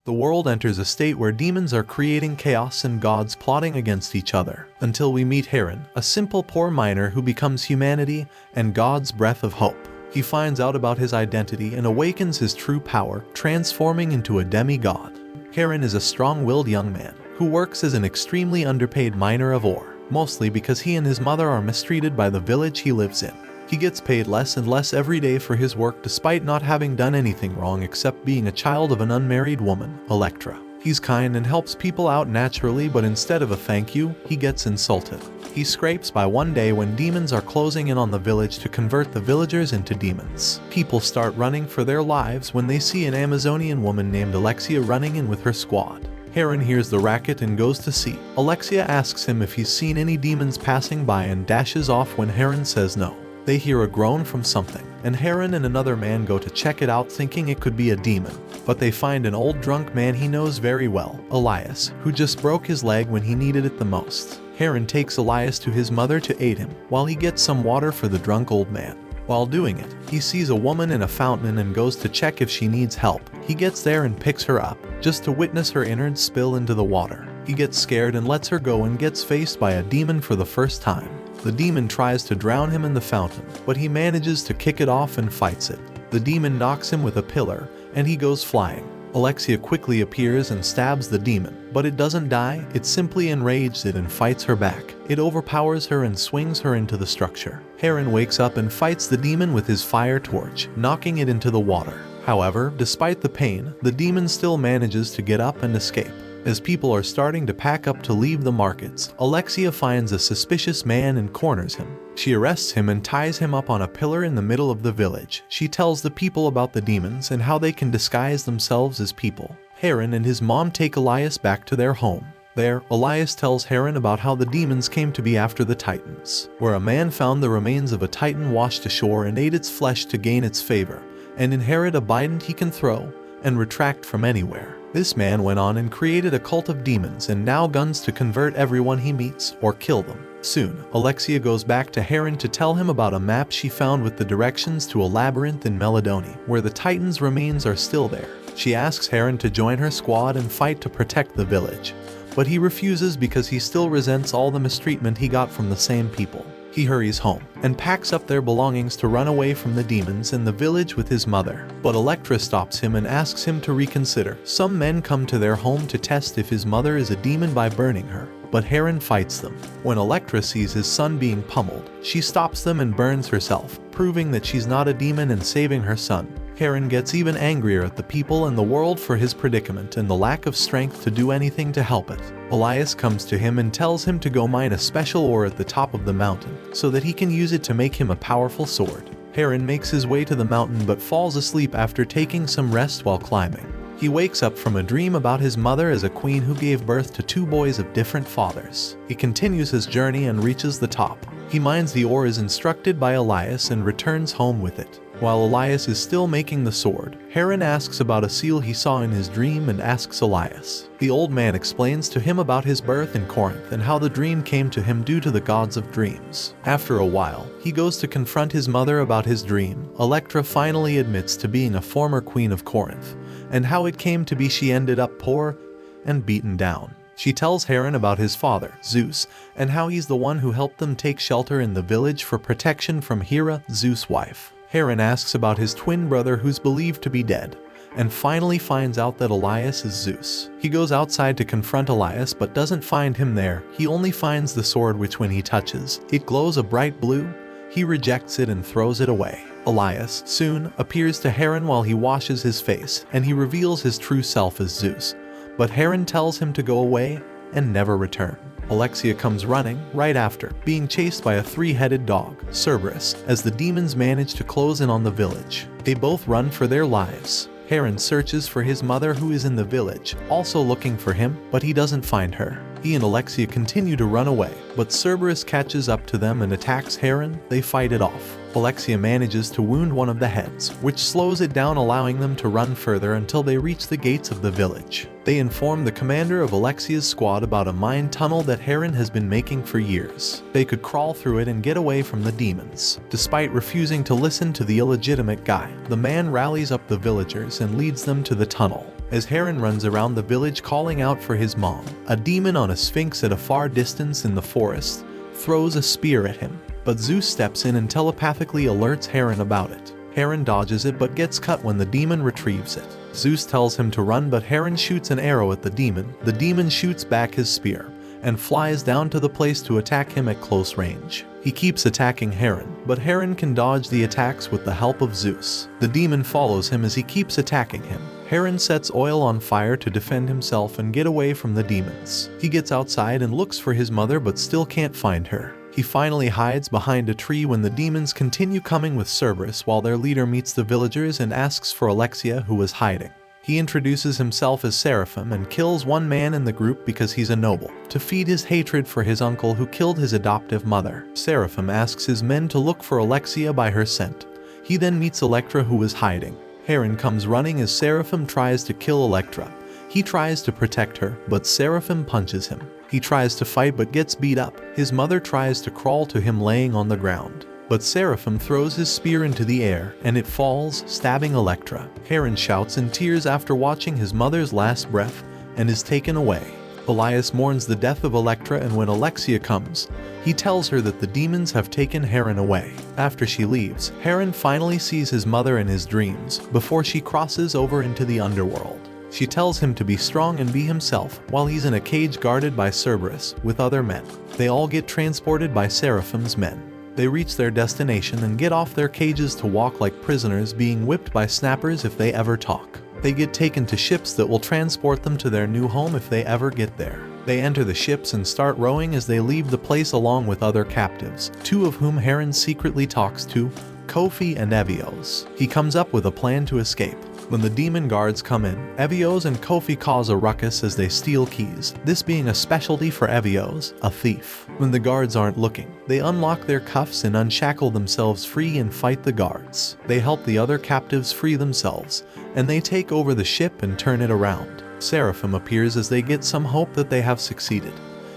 The world enters a state where demons are creating chaos and gods plotting against each other, until we meet Heron, a simple poor miner who becomes humanity and God's breath of hope. He finds out about his identity and awakens his true power, transforming into a demigod. Heron is a strong-willed young man who works as an extremely underpaid miner of ore, mostly because he and his mother are mistreated by the village he lives in. He gets paid less and less every day for his work despite not having done anything wrong except being a child of an unmarried woman, Electra. He's kind and helps people out naturally, but instead of a thank you, he gets insulted. He scrapes by one day when demons are closing in on the village to convert the villagers into demons. People start running for their lives when they see an Amazonian woman named Alexia running in with her squad. Heron hears the racket and goes to see. Alexia asks him if he's seen any demons passing by and dashes off when Heron says no. They hear a groan from something, and Heron and another man go to check it out thinking it could be a demon. But they find an old drunk man he knows very well, Elias, who just broke his leg when he needed it the most. Heron takes Elias to his mother to aid him, while he gets some water for the drunk old man. While doing it, he sees a woman in a fountain and goes to check if she needs help. He gets there and picks her up, just to witness her innards spill into the water. He gets scared and lets her go and gets faced by a demon for the first time. The demon tries to drown him in the fountain, but he manages to kick it off and fights it. The demon knocks him with a pillar, and he goes flying. Alexia quickly appears and stabs the demon, but it doesn't die, it simply enrages it and fights her back. It overpowers her and swings her into the structure. Heron wakes up and fights the demon with his fire torch, knocking it into the water. However, despite the pain, the demon still manages to get up and escape. As people are starting to pack up to leave the markets, Alexia finds a suspicious man and corners him. She arrests him and ties him up on a pillar in the middle of the village. She tells the people about the demons and how they can disguise themselves as people. Heron and his mom take Elias back to their home. There, Elias tells Heron about how the demons came to be after the Titans, where a man found the remains of a Titan washed ashore and ate its flesh to gain its favor, and inherit a bident he can throw and retract from anywhere. This man went on and created a cult of demons and now guns to convert everyone he meets or kill them. Soon, Alexia goes back to Heron to tell him about a map she found with the directions to a labyrinth in Meladoni, where the Titans' remains are still there. She asks Heron to join her squad and fight to protect the village, but he refuses because he still resents all the mistreatment he got from the same people. He hurries home and packs up their belongings to run away from the demons in the village with his mother. But Electra stops him and asks him to reconsider. Some men come to their home to test if his mother is a demon by burning her, but Heron fights them. When Electra sees his son being pummeled, she stops them and burns herself, proving that she's not a demon and saving her son. Heron gets even angrier at the people and the world for his predicament and the lack of strength to do anything to help it. Elias comes to him and tells him to go mine a special ore at the top of the mountain, so that he can use it to make him a powerful sword. Heron makes his way to the mountain but falls asleep after taking some rest while climbing. He wakes up from a dream about his mother as a queen who gave birth to 2 boys of different fathers. He continues his journey and reaches the top. He mines the ore as instructed by Elias and returns home with it. While Elias is still making the sword, Heron asks about a seal he saw in his dream and asks Elias. The old man explains to him about his birth in Corinth and how the dream came to him due to the gods of dreams. After a while, he goes to confront his mother about his dream. Electra finally admits to being a former queen of Corinth, and how it came to be she ended up poor and beaten down. She tells Heron about his father, Zeus, and how he's the one who helped them take shelter in the village for protection from Hera, Zeus' wife. Heron asks about his twin brother who's believed to be dead, and finally finds out that Elias is Zeus. He goes outside to confront Elias but doesn't find him there. He only finds the sword which when he touches, it glows a bright blue. He rejects it and throws it away. Elias soon appears to Heron while he washes his face, and he reveals his true self as Zeus. But Heron tells him to go away and never return. Alexia comes running right after, being chased by a 3-headed dog, Cerberus, as the demons manage to close in on the village. They both run for their lives. Heron searches for his mother who is in the village, also looking for him, but he doesn't find her. He and Alexia continue to run away, but Cerberus catches up to them and attacks Heron. They fight it off. Alexia manages to wound one of the heads, which slows it down, allowing them to run further until they reach the gates of the village. They inform the commander of Alexia's squad about a mine tunnel that Heron has been making for years. They could crawl through it and get away from the demons. Despite refusing to listen to the illegitimate guy, the man rallies up the villagers and leads them to the tunnel. As Heron runs around the village calling out for his mom, a demon on a sphinx at a far distance in the forest throws a spear at him, but Zeus steps in and telepathically alerts Heron about it. Heron dodges it but gets cut when the demon retrieves it. Zeus tells him to run, but Heron shoots an arrow at the demon. The demon shoots back his spear and flies down to the place to attack him at close range. He keeps attacking Heron, but Heron can dodge the attacks with the help of Zeus. The demon follows him as he keeps attacking him. Heron sets oil on fire to defend himself and get away from the demons. He gets outside and looks for his mother but still can't find her. He finally hides behind a tree when the demons continue coming with Cerberus, while their leader meets the villagers and asks for Alexia, who was hiding. He introduces himself as Seraphim and kills one man in the group because he's a noble, to feed his hatred for his uncle who killed his adoptive mother. Seraphim asks his men to look for Alexia by her scent. He then meets Electra, who is hiding. Heron comes running as Seraphim tries to kill Electra. He tries to protect her, but Seraphim punches him. He tries to fight but gets beat up. His mother tries to crawl to him laying on the ground, but Seraphim throws his spear into the air and it falls, stabbing Electra. Heron shouts in tears after watching his mother's last breath and is taken away. Elias mourns the death of Electra, and when Alexia comes, he tells her that the demons have taken Heron away. After she leaves, Heron finally sees his mother in his dreams before she crosses over into the underworld. She tells him to be strong and be himself while he's in a cage guarded by Cerberus with other men. They all get transported by Seraphim's men. They reach their destination and get off their cages to walk like prisoners, being whipped by snappers if they ever talk. They get taken to ships that will transport them to their new home if they ever get there. They enter the ships and start rowing as they leave the place along with other captives, two of whom Heron secretly talks to, Kofi and Evios. He comes up with a plan to escape. When the demon guards come in, Evios and Kofi cause a ruckus as they steal keys, this being a specialty for Evios, a thief. When the guards aren't looking, they unlock their cuffs and unshackle themselves free and fight the guards. They help the other captives free themselves, and they take over the ship and turn it around. Seraphim appears as they get some hope that they have succeeded.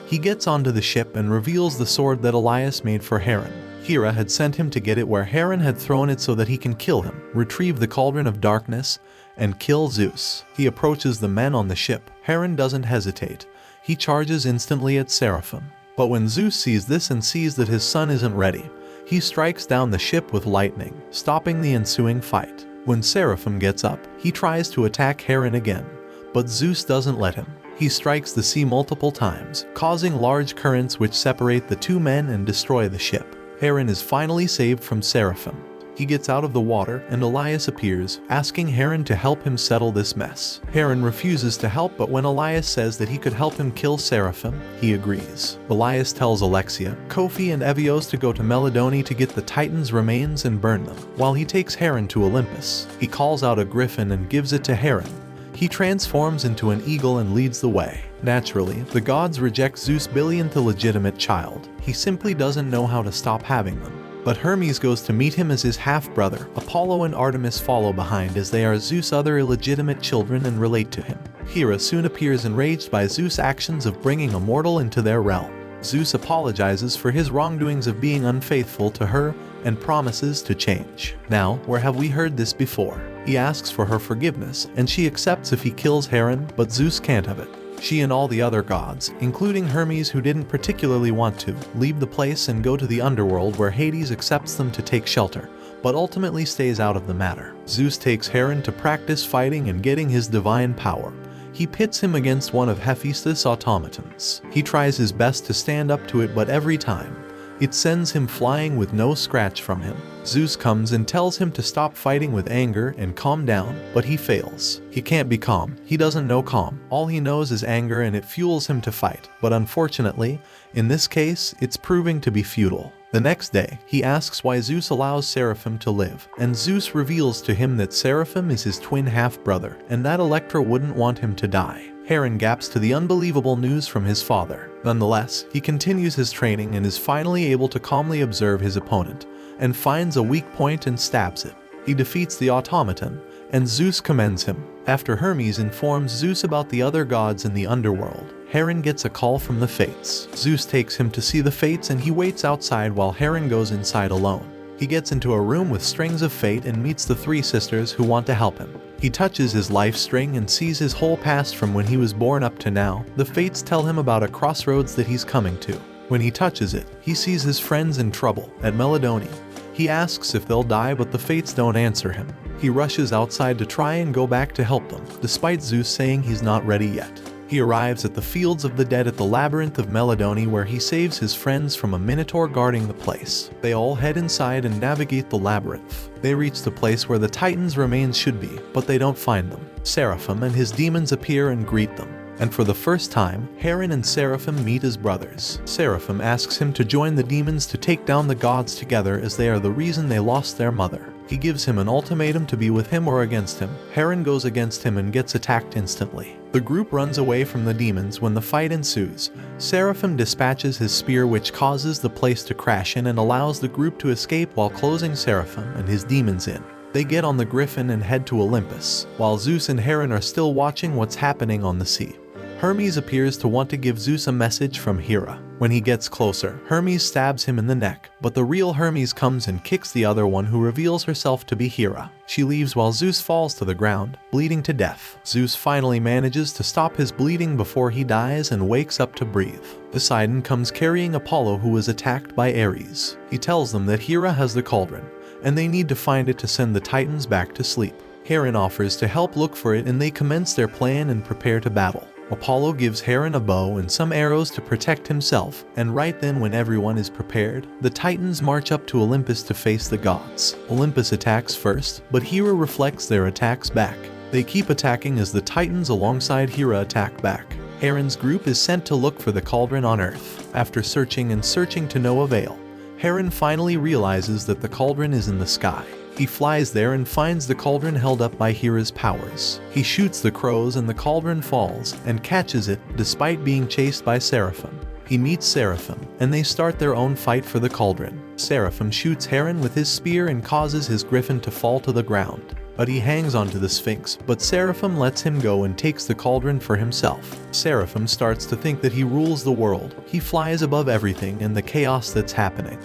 He gets onto the ship and reveals the sword that Elias made for Heron. Hera had sent him to get it where Heron had thrown it so that he can kill him, retrieve the Cauldron of Darkness, and kill Zeus. He approaches the men on the ship. Heron doesn't hesitate. He charges instantly at Seraphim. But when Zeus sees this and sees that his son isn't ready, he strikes down the ship with lightning, stopping the ensuing fight. When Seraphim gets up, he tries to attack Heron again, but Zeus doesn't let him. He strikes the sea multiple times, causing large currents which separate the two men and destroy the ship. Heron is finally saved from Seraphim. He gets out of the water and Elias appears, asking Heron to help him settle this mess. Heron refuses to help, but when Elias says that he could help him kill Seraphim, he agrees. Elias tells Alexia, Kofi and Evios to go to Melodone to get the Titan's remains and burn them, while he takes Heron to Olympus. He calls out a griffin and gives it to Heron. He transforms into an eagle and leads the way. Naturally, the gods reject Zeus' billionth illegitimate child. He simply doesn't know how to stop having them. But Hermes goes to meet him as his half-brother. Apollo and Artemis follow behind as they are Zeus' other illegitimate children and relate to him. Hera soon appears enraged by Zeus' actions of bringing a mortal into their realm. Zeus apologizes for his wrongdoings of being unfaithful to her and promises to change. Now, where have we heard this before? He asks for her forgiveness, and she accepts if he kills Heron, but Zeus can't have it. She and all the other gods, including Hermes who didn't particularly want to, leave the place and go to the underworld where Hades accepts them to take shelter, but ultimately stays out of the matter. Zeus takes Heron to practice fighting and getting his divine power. He pits him against one of Hephaestus' automatons. He tries his best to stand up to it, but every time, it sends him flying with no scratch from him. Zeus comes and tells him to stop fighting with anger and calm down, but he fails. He can't be calm. He doesn't know calm. All he knows is anger, and it fuels him to fight. But unfortunately, in this case, it's proving to be futile. The next day, he asks why Zeus allows Seraphim to live, and Zeus reveals to him that Seraphim is his twin half-brother, and that Electra wouldn't want him to die. Heron gaps to the unbelievable news from his father. Nonetheless, he continues his training and is finally able to calmly observe his opponent, and finds a weak point and stabs it. He defeats the automaton, and Zeus commends him. After Hermes informs Zeus about the other gods in the underworld, Heron gets a call from the Fates. Zeus takes him to see the Fates and he waits outside while Heron goes inside alone. He gets into a room with strings of fate and meets the three sisters who want to help him. He touches his life string and sees his whole past from when he was born up to now. The fates tell him about a crossroads that he's coming to. When he touches it, he sees his friends in trouble at Melodoni. He asks if they'll die, but the fates don't answer him. He rushes outside to try and go back to help them, despite Zeus saying he's not ready yet. He arrives at the Fields of the Dead at the Labyrinth of Melodoni, where he saves his friends from a minotaur guarding the place. They all head inside and navigate the labyrinth. They reach the place where the Titan's remains should be, but they don't find them. Seraphim and his demons appear and greet them. And for the first time, Heron and Seraphim meet as brothers. Seraphim asks him to join the demons to take down the gods together, as they are the reason they lost their mother. He gives him an ultimatum to be with him or against him. Heron goes against him and gets attacked instantly. The group runs away from the demons when the fight ensues. Seraphim dispatches his spear, which causes the place to crash in and allows the group to escape while closing Seraphim and his demons in. They get on the griffin and head to Olympus, while Zeus and Heron are still watching what's happening on the sea. Hermes appears to want to give Zeus a message from Hera. When he gets closer, Hermes stabs him in the neck, but the real Hermes comes and kicks the other one, who reveals herself to be Hera. She leaves while Zeus falls to the ground, bleeding to death. Zeus finally manages to stop his bleeding before he dies and wakes up to breathe. Poseidon comes carrying Apollo, who was attacked by Ares. He tells them that Hera has the cauldron, and they need to find it to send the Titans back to sleep. Heron offers to help look for it, and they commence their plan and prepare to battle. Apollo gives Heron a bow and some arrows to protect himself, and right then, when everyone is prepared, the Titans march up to Olympus to face the gods. Olympus attacks first, but Hera reflects their attacks back. They keep attacking as the Titans alongside Hera attack back. Heron's group is sent to look for the cauldron on Earth. After searching and searching to no avail, Heron finally realizes that the cauldron is in the sky. He flies there and finds the cauldron held up by Hera's powers. He shoots the crows and the cauldron falls and catches it, despite being chased by Seraphim. He meets Seraphim, and they start their own fight for the cauldron. Seraphim shoots Heron with his spear and causes his griffin to fall to the ground. But he hangs onto the Sphinx, but Seraphim lets him go and takes the cauldron for himself. Seraphim starts to think that he rules the world. He flies above everything and the chaos that's happening.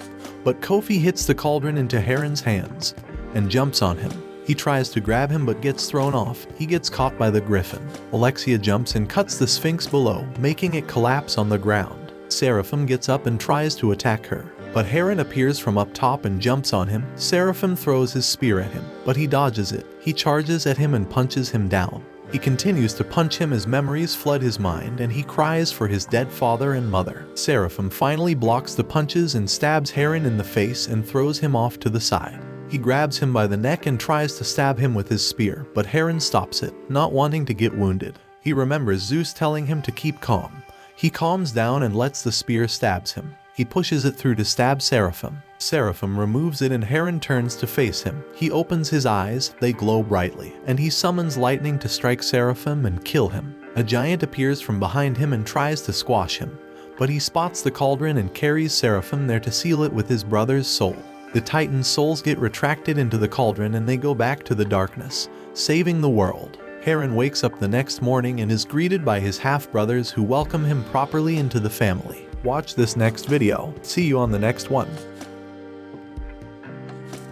But Kofi hits the cauldron into Heron's hands and jumps on him. He tries to grab him but gets thrown off. He gets caught by the griffin. Alexia jumps and cuts the Sphinx below, making it collapse on the ground. Seraphim gets up and tries to attack her, but Heron appears from up top and jumps on him. Seraphim throws his spear at him, but he dodges it. He charges at him and punches him down. He continues to punch him as memories flood his mind, and he cries for his dead father and mother. Seraphim finally blocks the punches and stabs Heron in the face and throws him off to the side. He grabs him by the neck and tries to stab him with his spear, but Heron stops it, not wanting to get wounded. He remembers Zeus telling him to keep calm. He calms down and lets the spear stabs him. He pushes it through to stab Seraphim. Seraphim removes it and Heron turns to face him. He opens his eyes, they glow brightly, and he summons lightning to strike Seraphim and kill him. A giant appears from behind him and tries to squash him, but he spots the cauldron and carries Seraphim there to seal it with his brother's soul. The Titans' souls get retracted into the cauldron and they go back to the darkness, saving the world. Heron wakes up the next morning and is greeted by his half-brothers who welcome him properly into the family. Watch this next video. See you on the next one.